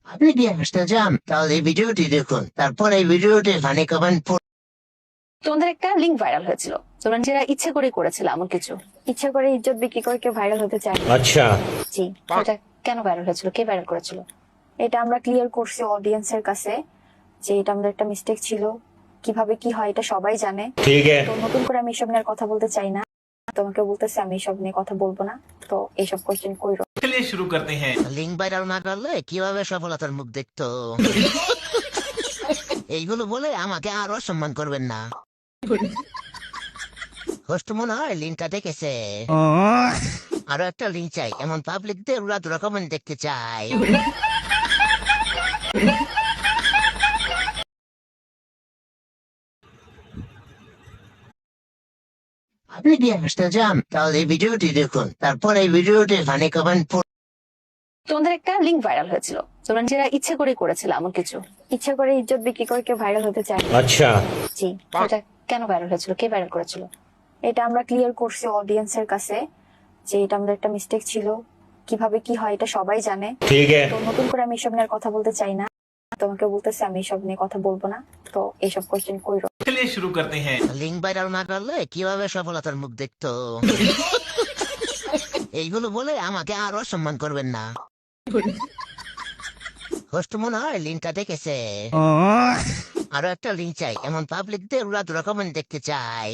আপনি কি আসতে চান তাহলে এই ভিডিওটি দেখুন, তারপর এই ভিডিওটি ফানি কমেন্ট তোমাদের একটা লিঙ্ক ভাইরাল হয়েছিল, তোমরা নিজেরা ইচ্ছে করে করেছিল এমন কিছু। ইচ্ছা করে ইজ্জত বিক্রি করে কেউ ভাইরাল হতে চায় না। अच्छा জি, এটা কেন ভাইরাল হয়েছিল, কে ভাইরাল করেছিল? এটা আমরা ক্লিয়ার করছি অডিয়েন্সের কাছে যে এটা আমাদের একটা মিস্টেক ছিল। কিভাবে কি হয় এটা সবাই জানে। ठीक है। তো নতুন করে আমি এসব নিয়ে আর কথা বলতে চাই না। তোমাকে বলতেছি আমি এসব নিয়ে কথা বলবো না। তো এইসব কোশ্চেন কইরো। चलिए शुरू करते हैं। লিঙ্ক ভাইরাল না করলে কিভাবে সফলতার মুখ দেখতো? এইগুলো বলে আমাকে আর অসম্মান করবেন না। হোস্ট মনে হয় লিঙ্কটা দেখেছে। আরো একটা লিঙ্ক চাই, এমন পাবলিকদের উড়াদুরা কমেন্ট দেখতে চাই। আপনি কি আসতে চান তাহলে এই ভিডিওটি দেখুন, তারপর এই ভিডিওটি ফানি কমেন্ট তোমাদের একটা লিঙ্ক ভাইরাল হয়েছিল, তোমরা নিজেরা ইচ্ছে করে করেছিল এমন কিছু। ইচ্ছা করে ইজ্জত বিক্রি করে কেউ ভাইরাল হতে চায় না। अच्छा জি, এটা কেন ভাইরাল হয়েছিল, কে ভাইরাল করেছিল? এটা আমরা ক্লিয়ার করছি অডিয়েন্সের কাছে যে এটা আমাদের একটা মিস্টেক ছিল। কিভাবে কি হয় এটা সবাই জানে। ठीक है। তো নতুন করে আমি এসব নিয়ে আর কথা বলতে চাই না। তোমাকে বলতেছি আমি এসব নিয়ে কথা বলবো না। তো এইসব কোশ্চেন কইরো। चलिए शुरू करते हैं। লিঙ্ক ভাইরাল না করলে কিভাবে সফলতার মুখ দেখতো? এইগুলো বলে আমাকে আর অসম্মান করবেন না। হোস্ট মনে হয় লিঙ্কটা দেখেছে। আরো একটা লিঙ্ক চাই, এমন পাবলিকদের উড়াদুরা কমেন্ট দেখতে চাই।